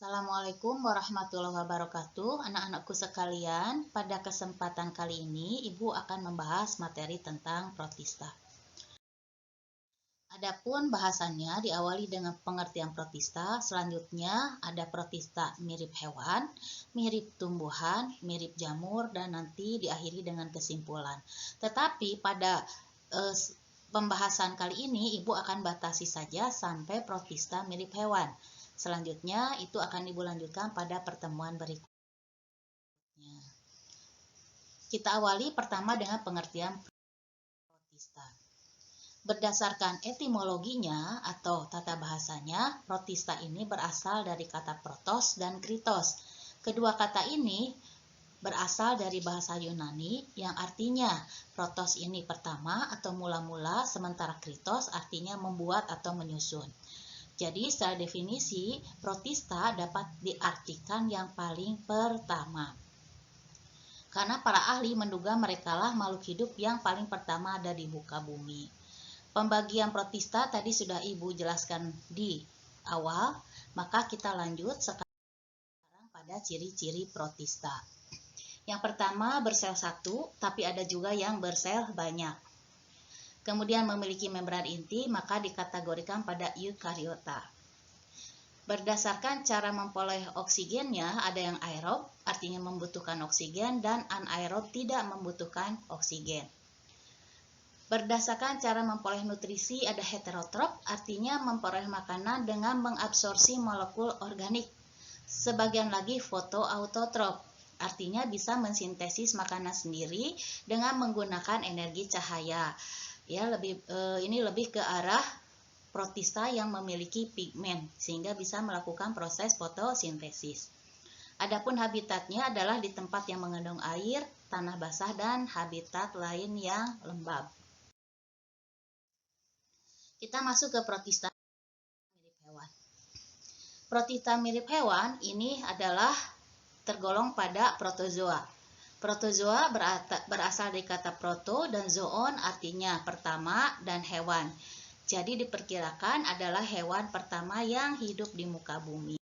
Assalamualaikum warahmatullahi wabarakatuh. Anak-anakku sekalian, pada kesempatan kali ini Ibu akan membahas materi tentang protista. Adapun bahasannya diawali dengan pengertian protista, selanjutnya ada protista mirip hewan, mirip tumbuhan, mirip jamur, dan nanti diakhiri dengan kesimpulan. Tetapi pada pembahasan kali ini Ibu akan batasi saja sampai protista mirip hewan. Selanjutnya itu akan Ibu lanjutkan pada pertemuan berikutnya. Kita awali pertama dengan pengertian protista. Berdasarkan etimologinya atau tata bahasanya, protista ini berasal dari kata protos dan kritos. Kedua kata ini berasal dari bahasa Yunani yang artinya protos ini pertama atau mula-mula, sementara kritos artinya membuat atau menyusun. Jadi secara definisi, protista dapat diartikan yang paling pertama. Karena para ahli menduga merekalah makhluk hidup yang paling pertama ada di muka bumi. Pembagian protista tadi sudah Ibu jelaskan di awal, maka kita lanjut sekarang pada ciri-ciri protista. Yang pertama bersel satu, tapi ada juga yang bersel banyak. Kemudian memiliki membran inti, maka dikategorikan pada eukariota. Berdasarkan cara memperoleh oksigennya, ada yang aerob, artinya membutuhkan oksigen, dan anaerob tidak membutuhkan oksigen. Berdasarkan cara memperoleh nutrisi, ada heterotrop, artinya memperoleh makanan dengan mengabsorpsi molekul organik. Sebagian lagi fotoautotrop, artinya bisa mensintesis makanan sendiri dengan menggunakan energi cahaya. Ya, ini lebih ke arah protista yang memiliki pigmen sehingga bisa melakukan proses fotosintesis. Adapun habitatnya adalah di tempat yang mengandung air, tanah basah, dan habitat lain yang lembab. Kita masuk ke protista mirip hewan. Protista mirip hewan ini adalah tergolong pada protozoa. Protozoa berasal dari kata proto dan zoon artinya pertama dan hewan. Jadi diperkirakan adalah hewan pertama yang hidup di muka bumi.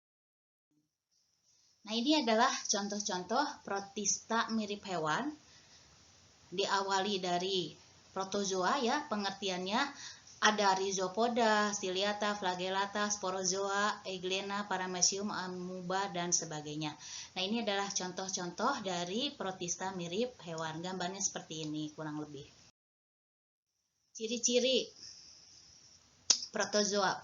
Nah, ini adalah contoh-contoh protista mirip hewan. Diawali dari protozoa ya, pengertiannya ada rhizopoda, ciliata, flagellata, sporozoa, euglena, paramecium, amuba, dan sebagainya. Nah, ini adalah contoh-contoh dari protista mirip hewan. Gambarnya seperti ini kurang lebih. Ciri-ciri protozoa: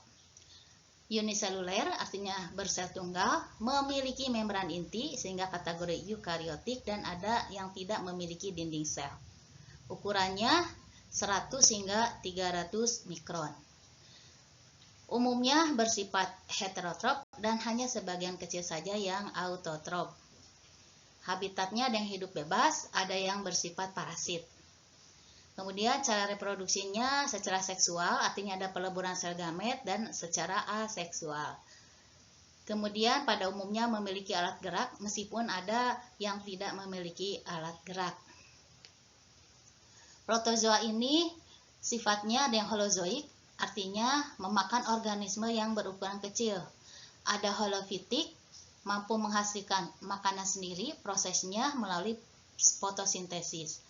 uniseluler, artinya bersel tunggal, memiliki membran inti sehingga kategori eukariotik, dan ada yang tidak memiliki dinding sel. Ukurannya 100 hingga 300 mikron. Umumnya bersifat heterotrop dan hanya sebagian kecil saja yang autotrop. Habitatnya ada yang hidup bebas, ada yang bersifat parasit. Kemudian cara reproduksinya secara seksual, artinya ada peleburan sel gamet, dan secara aseksual. Kemudian pada umumnya memiliki alat gerak meskipun ada yang tidak memiliki alat gerak. Protozoa ini sifatnya ada yang holozoik, artinya memakan organisme yang berukuran kecil. Ada holofitik, mampu menghasilkan makanan sendiri, prosesnya melalui fotosintesis.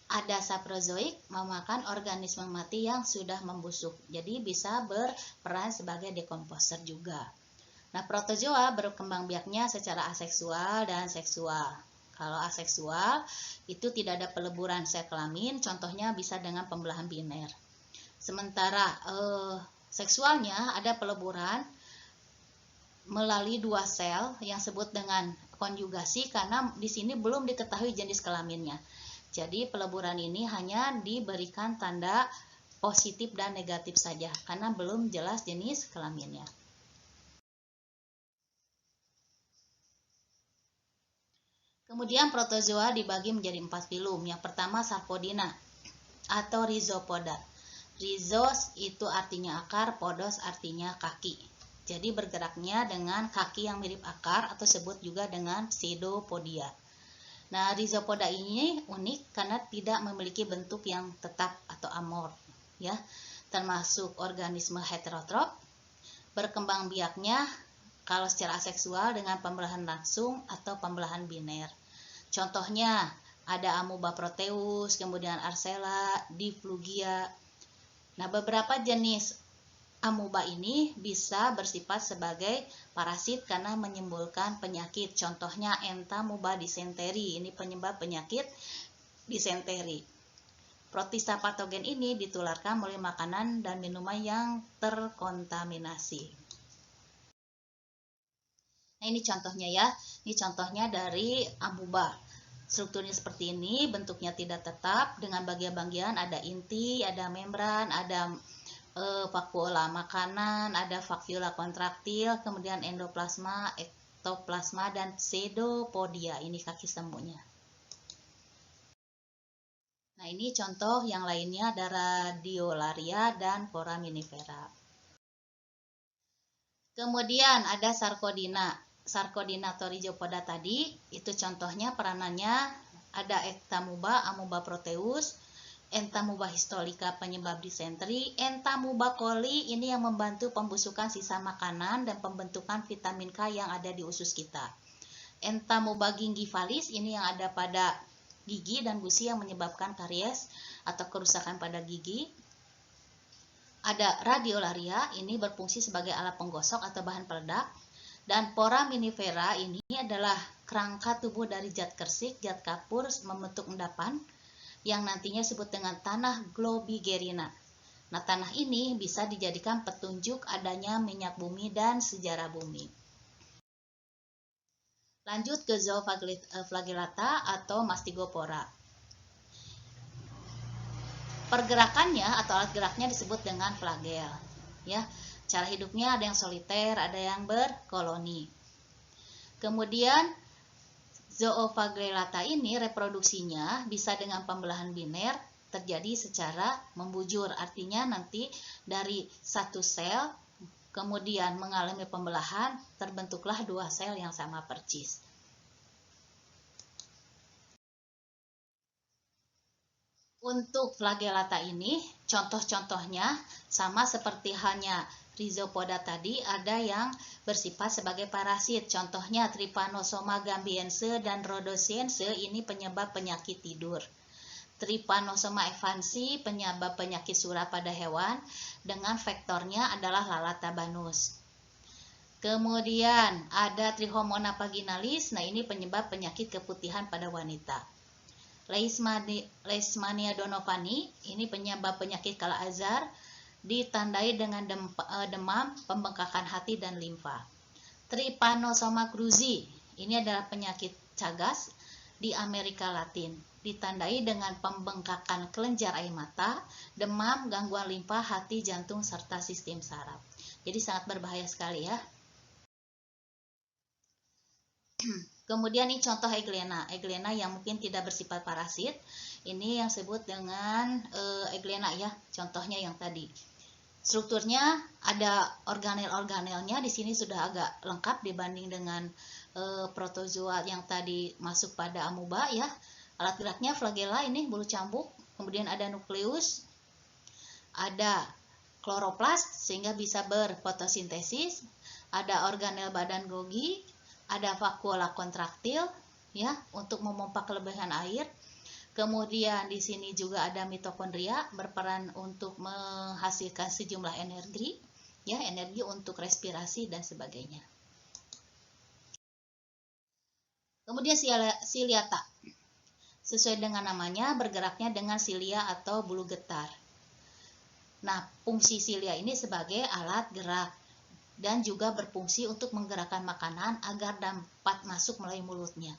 Ada saprozoik, memakan organisme mati yang sudah membusuk, jadi bisa berperan sebagai dekomposer juga. Nah, protozoa berkembang biaknya secara aseksual dan seksual. Kalau aseksual itu tidak ada peleburan sel kelamin, contohnya bisa dengan pembelahan biner. Sementara seksualnya ada peleburan melalui dua sel yang disebut dengan konjugasi, karena di sini belum diketahui jenis kelaminnya. Jadi peleburan ini hanya diberikan tanda positif dan negatif saja karena belum jelas jenis kelaminnya. Kemudian protozoa dibagi menjadi 4 filum. Yang pertama Sarcodina atau Rhizopoda. Rhizos itu artinya akar, podos artinya kaki. Jadi bergeraknya dengan kaki yang mirip akar atau disebut juga dengan pseudopodia. Nah, Rhizopoda ini unik karena tidak memiliki bentuk yang tetap atau amorf, ya. Termasuk organisme heterotrop. Berkembang biaknya Kalau secara aseksual dengan pembelahan langsung atau pembelahan biner. Contohnya ada Amoeba proteus, kemudian Arcella, Diplugia. Nah, beberapa jenis amoeba ini bisa bersifat sebagai parasit karena menimbulkan penyakit. Contohnya Entamoeba dysentery, ini penyebab penyakit disenteri. Protista patogen ini ditularkan melalui makanan dan minuman yang terkontaminasi. Nah, ini contohnya ya. Ini contohnya dari amoeba. Strukturnya seperti ini, bentuknya tidak tetap dengan bagian-bagian, ada inti, ada membran, ada vakuola makanan, ada vakuola kontraktil, kemudian endoplasma, ektoplasma, dan pseudopodia. Ini kaki sembuhnya. Nah, ini contoh yang lainnya ada Radiolaria dan Foraminifera. Kemudian ada Sarcodina. Sarcodina Torrhizophoda tadi, itu contohnya peranannya ada Ectamoeba, Amoeba proteus, Entamoeba histolica penyebab disenteri, Entamoeba coli ini yang membantu pembusukan sisa makanan dan pembentukan vitamin K yang ada di usus kita. Entamoeba gingivalis ini yang ada pada gigi dan gusi yang menyebabkan karies atau kerusakan pada gigi. Ada Radiolaria, ini berfungsi sebagai alat penggosok atau bahan peledak. Dan Foraminifera ini adalah kerangka tubuh dari zat kersik, zat kapur membentuk endapan yang nantinya disebut dengan tanah globigerina. Nah, tanah ini bisa dijadikan petunjuk adanya minyak bumi dan sejarah bumi. Lanjut ke zooflagellata atau Mastigopora. Pergerakannya atau alat geraknya disebut dengan flagel. Ya, cara hidupnya ada yang soliter, ada yang berkoloni. Kemudian zooflagellata ini reproduksinya bisa dengan pembelahan biner terjadi secara membujur. Artinya nanti dari satu sel kemudian mengalami pembelahan, terbentuklah dua sel yang sama persis. Untuk flagellata ini, contoh-contohnya sama seperti halnya Rhizopoda tadi, ada yang bersifat sebagai parasit. Contohnya Trypanosoma gambiense dan Rhodosiense, ini penyebab penyakit tidur. Trypanosoma evansi penyebab penyakit surah pada hewan dengan vektornya adalah Lalatabanus. Kemudian ada Trihomona vaginalis, nah ini penyebab penyakit keputihan pada wanita. Leishmania donovani, ini penyebab penyakit Kala-Azar, ditandai dengan demam, pembengkakan hati, dan limfa. Trypanosoma cruzi, ini adalah penyakit cagas di Amerika Latin, ditandai dengan pembengkakan kelenjar air mata, demam, gangguan limfa, hati, jantung, serta sistem saraf. Jadi sangat berbahaya sekali ya. Kemudian ini contoh Eglena yang mungkin tidak bersifat parasit. Ini yang disebut dengan Eglena ya, contohnya yang tadi. Strukturnya ada organel-organelnya, di sini sudah agak lengkap dibanding dengan protozoa yang tadi masuk pada amoeba ya. Alat geraknya flagella ini bulu cambuk, kemudian ada nukleus, ada kloroplast sehingga bisa berfotosintesis, ada organel badan Golgi, ada vakuola kontraktil ya untuk memompa kelebihan air. Kemudian di sini juga ada mitokondria berperan untuk menghasilkan sejumlah energi ya, energi untuk respirasi dan sebagainya. Kemudian ciliata. Sesuai dengan namanya bergeraknya dengan silia atau bulu getar. Nah, fungsi silia ini sebagai alat gerak dan juga berfungsi untuk menggerakkan makanan agar dapat masuk melalui mulutnya.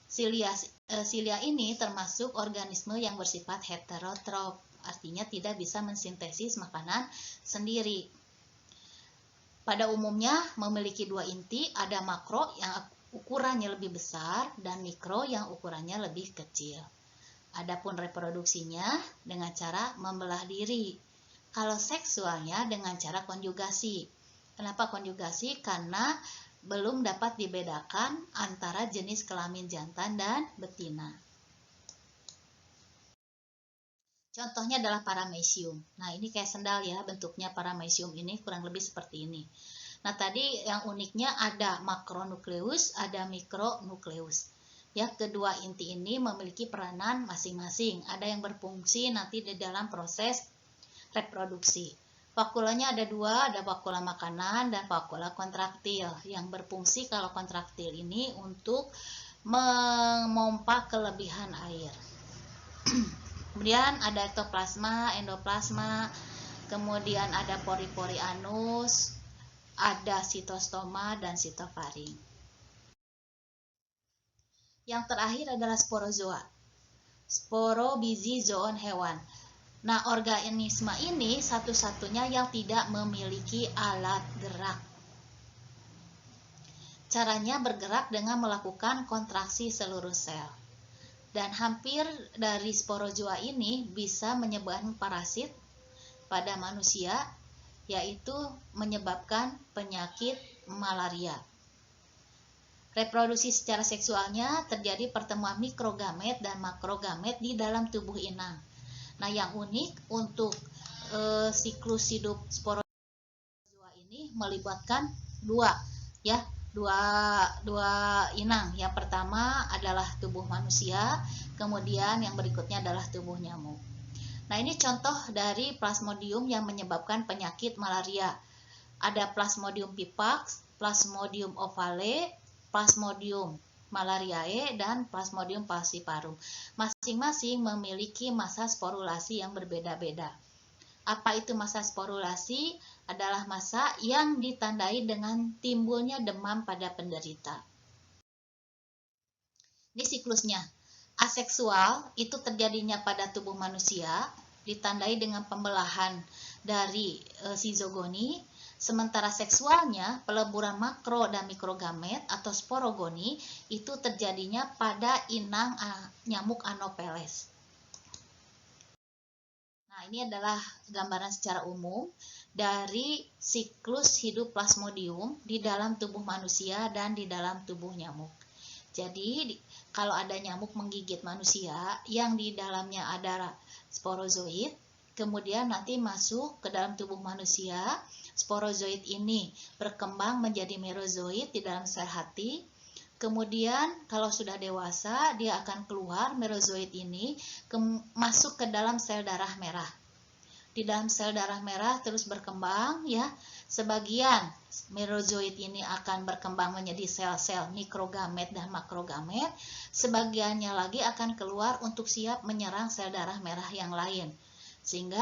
Silia ini termasuk organisme yang bersifat heterotrof, artinya tidak bisa mensintesis makanan sendiri. Pada umumnya memiliki dua inti, ada makro yang ukurannya lebih besar dan mikro yang ukurannya lebih kecil. Adapun reproduksinya dengan cara membelah diri. Kalau seksualnya dengan cara konjugasi. Kenapa konjugasi? Karena belum dapat dibedakan antara jenis kelamin jantan dan betina. Contohnya adalah Paramecium. Nah, ini kayak sendal ya, bentuknya Paramecium ini kurang lebih seperti ini. Nah, tadi yang uniknya ada makronukleus, ada mikronukleus. Ya, kedua inti ini memiliki peranan masing-masing. Ada yang berfungsi nanti di dalam proses reproduksi. Vakulanya ada dua, ada vakula makanan dan vakula kontraktil. Yang berfungsi kalau kontraktil ini untuk memompa kelebihan air. Kemudian ada ektoplasma, endoplasma, kemudian ada pori-pori anus, ada sitostoma dan sitofaring. Yang terakhir adalah sporozoa. Sporobizizoon hewan. Nah, organisme ini satu-satunya yang tidak memiliki alat gerak. Caranya bergerak dengan melakukan kontraksi seluruh sel. Dan hampir dari sporozoa ini bisa menyebabkan parasit pada manusia, yaitu menyebabkan penyakit malaria. Reproduksi secara seksualnya terjadi pertemuan mikrogamet dan makrogamet di dalam tubuh inang. Nah, yang unik untuk siklus hidup sporozoa ini melibatkan dua inang. Yang pertama adalah tubuh manusia, kemudian yang berikutnya adalah tubuh nyamuk. Nah, ini contoh dari plasmodium yang menyebabkan penyakit malaria. Ada Plasmodium pipax, Plasmodium ovale, Plasmodium malariae, dan Plasmodium falciparum. Masing-masing memiliki masa sporulasi yang berbeda-beda. Apa itu masa sporulasi? Adalah masa yang ditandai dengan timbulnya demam pada penderita. Ini siklusnya. Aseksual itu terjadinya pada tubuh manusia, ditandai dengan pembelahan dari sizogoni. Sementara seksualnya, peleburan makro dan mikrogamet atau sporogoni itu terjadinya pada inang nyamuk Anopheles. Nah, ini adalah gambaran secara umum dari siklus hidup plasmodium di dalam tubuh manusia dan di dalam tubuh nyamuk. Jadi, kalau ada nyamuk menggigit manusia yang di dalamnya ada sporozoid, kemudian nanti masuk ke dalam tubuh manusia, sporozoid ini berkembang menjadi merozoid di dalam sel hati. Kemudian kalau sudah dewasa, dia akan keluar merozoid ini masuk ke dalam sel darah merah. Di dalam sel darah merah terus berkembang ya. Sebagian merozoid ini akan berkembang menjadi sel-sel mikrogamet dan makrogamet. Sebagiannya lagi akan keluar untuk siap menyerang sel darah merah yang lain. Sehingga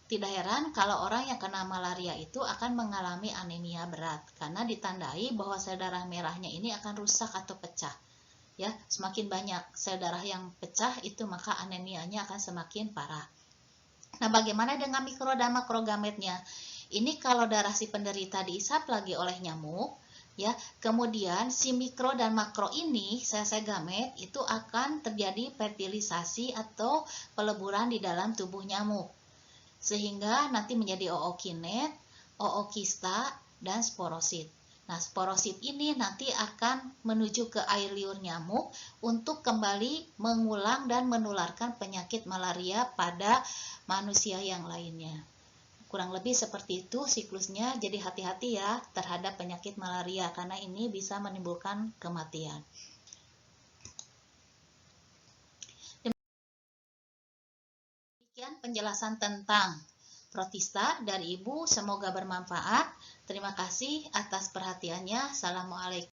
tidak heran kalau orang yang kena malaria itu akan mengalami anemia berat karena ditandai bahwa sel darah merahnya ini akan rusak atau pecah. Ya, semakin banyak sel darah yang pecah itu maka anemianya akan semakin parah. Nah, bagaimana dengan mikro dan makrogametnya? Ini kalau darah si penderita diisap lagi oleh nyamuk, ya, kemudian si mikro dan makro ini sel-sel gamet itu akan terjadi fertilisasi atau peleburan di dalam tubuh nyamuk. Sehingga nanti menjadi ookinet, ookista, dan sporosit. Nah, sporosit ini nanti akan menuju ke air liur nyamuk untuk kembali mengulang dan menularkan penyakit malaria pada manusia yang lainnya. Kurang lebih seperti itu siklusnya, jadi hati-hati ya terhadap penyakit malaria karena ini bisa menimbulkan kematian. Demikian penjelasan tentang protista dari Ibu, semoga bermanfaat. Terima kasih atas perhatiannya. Assalamualaikum.